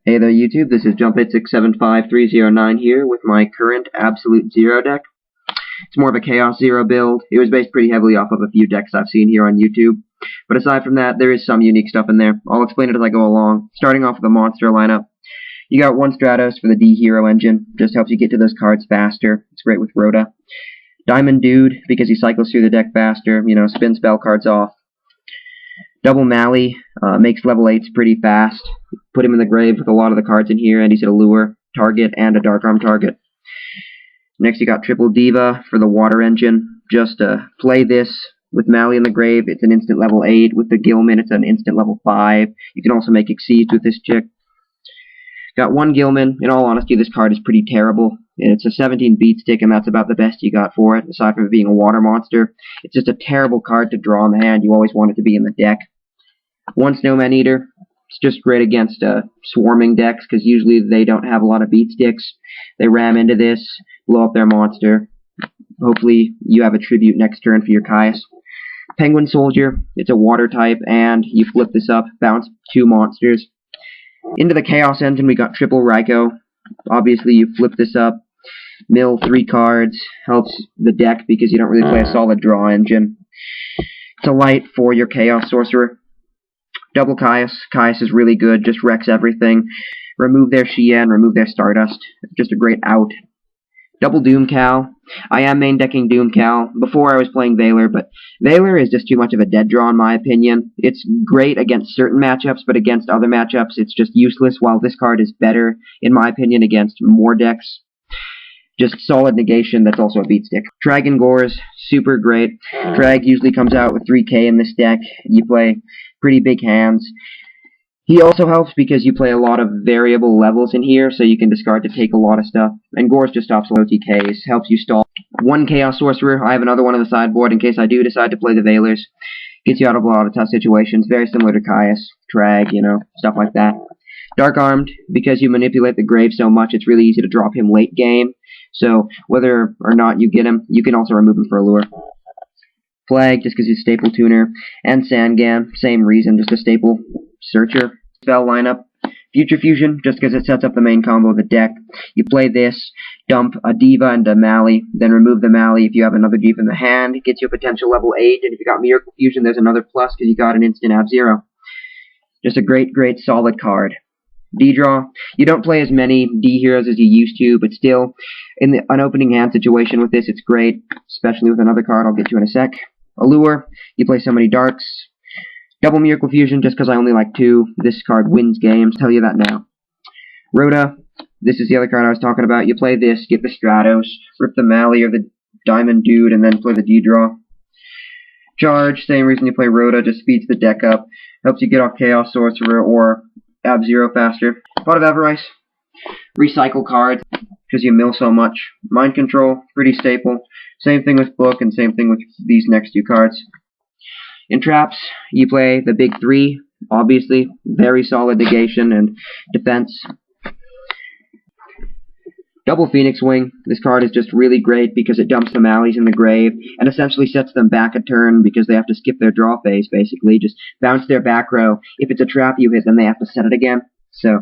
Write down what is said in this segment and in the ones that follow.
Hey there YouTube, this is Jump8675309 here with my current Absolute Zero deck. It's more of a Chaos Zero build. It was based pretty heavily off of a few decks I've seen here on YouTube. But aside from that, there is some unique stuff in there. I'll explain it as I go along. Starting off with the monster lineup. You got one Stratos for the D Hero engine. Just helps you get to those cards faster. It's great with Rhoda. Diamond Dude, because he cycles through the deck faster. You know, spin spell cards off. Double Mally, makes level 8s pretty fast. Put him in the grave with a lot of the cards in here, and he's an Allure target and a Dark Arm target. Next you got Triple Diva for the water engine. Just play this with Mally in the grave. It's an instant level 8. With the Gillman, it's an instant level 5. You can also make Exceeds with this chick. Got one Gillman. In all honesty, this card is pretty terrible. It's a 17 beat stick, and that's about the best you got for it, aside from it being a water monster. It's just a terrible card to draw in the hand. You always want it to be in the deck. One Snowman Eater. It's just great against swarming decks, because usually they don't have a lot of beat sticks. They ram into this, blow up their monster. Hopefully you have a tribute next turn for your Caius. Penguin Soldier. It's a water type, and you flip this up, bounce 2 monsters. Into the Chaos engine we got Triple Ryko. Obviously you flip this up, mill 3 cards, helps the deck because you don't really play a solid draw engine. It's a light for your Chaos Sorcerer. Double Caius. Caius is really good, just wrecks everything. Remove their Shia and remove their Stardust. Just a great out. Double Doomcal. I am main decking Doomcal. Before I was playing Valor, but Valor is just too much of a dead draw in my opinion. It's great against certain matchups, but against other matchups it's just useless, while this card is better, in my opinion, against more decks. Just solid negation that's also a beat stick. Trag and Gorz, super great. Trag usually comes out with 3k in this deck. You play pretty big hands. He also helps because you play a lot of variable levels in here, so you can discard to take a lot of stuff. And Gorz just stops low TKs, helps you stall. One Chaos Sorcerer. I have another one on the sideboard in case I do decide to play the Valors. Gets you out of a lot of tough situations. Very similar to Caius, Trag, you know, stuff like that. Dark Armed, because you manipulate the grave so much, it's really easy to drop him late game. So whether or not you get him, you can also remove him for Allure. Flag, just because he's a staple tuner. And Sangan, same reason, just a staple searcher. Spell lineup. Future Fusion, just because it sets up the main combo of the deck. You play this, dump a Diva and a Mally, then remove the Mally if you have another Diva in the hand. It gets you a potential level 8, and if you got Miracle Fusion, there's another plus because you got an instant Ab-Zero. Just a great, great solid card. D-Draw. You don't play as many D-Heroes as you used to, but still, in an opening hand situation with this, it's great, especially with another card I'll get to in a sec. Allure. You play so many Darks. Double Miracle Fusion, just because I only like 2. This card wins games, tell you that now. Rhoda. This is the other card I was talking about. You play this, get the Stratos, rip the Mally or the Diamond Dude, and then play the D-Draw. Charge. Same reason you play Rhoda, just speeds the deck up. Helps you get off Chaos Sorcerer or Ab-Zero faster. A lot of avarice. Recycle cards, because you mill so much. Mind Control, pretty staple. Same thing with Book, and same thing with these next 2 cards. In traps, you play the big 3, obviously. Very solid negation and defense. Double Pheonix Wing. This card is just really great because it dumps the Mallies in the grave and essentially sets them back a turn because they have to skip their draw phase, basically. Just bounce their back row. If it's a trap you hit, then they have to set it again. So,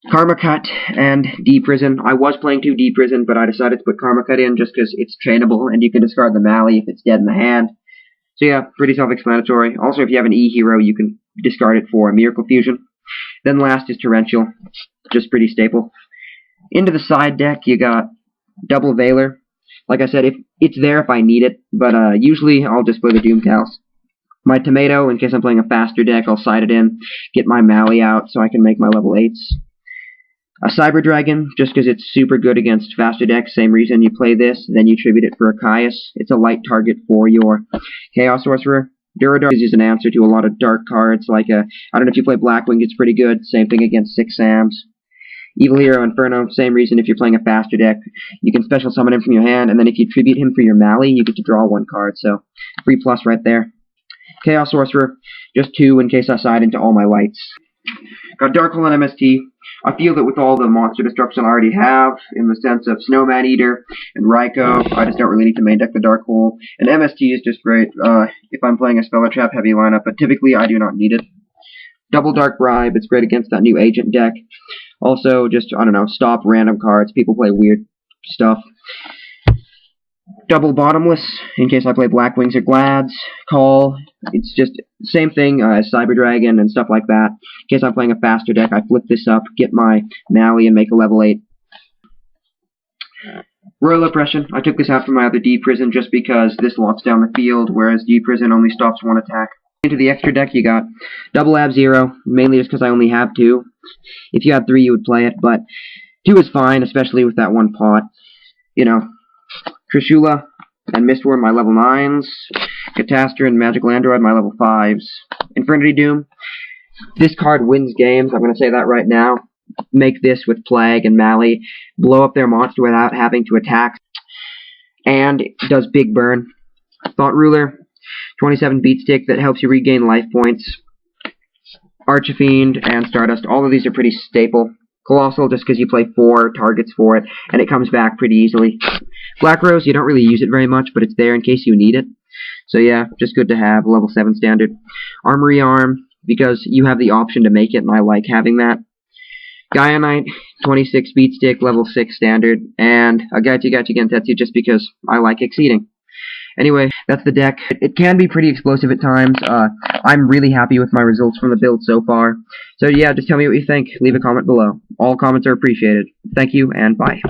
Karma Cut and D-Prison. I was playing 2 D-Prison, but I decided to put Karma Cut in just because it's trainable and you can discard the Mally if it's dead in the hand. So yeah, pretty self-explanatory. Also, if you have an E-Hero, you can discard it for a Miracle Fusion. Then last is Torrential. Just pretty staple. Into the side deck, you got Double Valor. Like I said, it's there if I need it, but usually I'll just play the Doomcals. My Tomato, in case I'm playing a faster deck, I'll side it in, get my Mally out so I can make my level 8s. A Cyber Dragon, just because it's super good against faster decks, same reason you play this, then you tribute it for a Caius. It's a light target for your Chaos Sorcerer. Duradar is an answer to a lot of dark cards, like I don't know if you play Blackwing, it's pretty good, same thing against 6 Sams. Evil Hero Inferno, same reason if you're playing a faster deck. You can special summon him from your hand, and then if you tribute him for your Mally, you get to draw 1 card, so free plus right there. Chaos Sorcerer, just 2 in case I side into all my lights. Got Darkhole and MST. I feel that with all the monster destruction I already have, in the sense of Snowman Eater and Ryko, I just don't really need to main deck the Darkhole. And MST is just great if I'm playing a Spell or Trap heavy lineup, but typically I do not need it. Double Dark Bribe, it's great against that new agent deck. Also, just, I don't know, stop random cards. People play weird stuff. Double Bottomless, in case I play Black Wings or Glads. Call, it's just same thing as Cyber Dragon and stuff like that. In case I'm playing a faster deck, I flip this up, get my Mally, and make a level 8. Royal Oppression, I took this out from my other D-Prison just because this locks down the field, whereas D-Prison only stops one attack. Into the extra deck, you got double Ab-Zero, mainly just because I only have 2. If you had 3, you would play it, but 2 is fine, especially with that one pot. You know, Trishula and Mistworm, my level 9s. Catastor and Magical Android, my level 5s. Infernity Doom, this card wins games, I'm going to say that right now. Make this with Plague and Mally, blow up their monster without having to attack, and it does big burn. Thought Ruler, 27 beat stick that helps you regain life points. Archifiend and Stardust, all of these are pretty staple. Colossal, just because you play 4 targets for it, and it comes back pretty easily. Black Rose, you don't really use it very much, but it's there in case you need it. So yeah, just good to have, level 7 standard. Armory Arm, because you have the option to make it, and I like having that. Gaia Knight, 26 beat stick, level 6 standard, and a Gaichi Gentetsu just because I like exceeding. Anyway, that's the deck. It can be pretty explosive at times. I'm really happy with my results from the build so far. So yeah, just tell me what you think. Leave a comment below. All comments are appreciated. Thank you, and bye.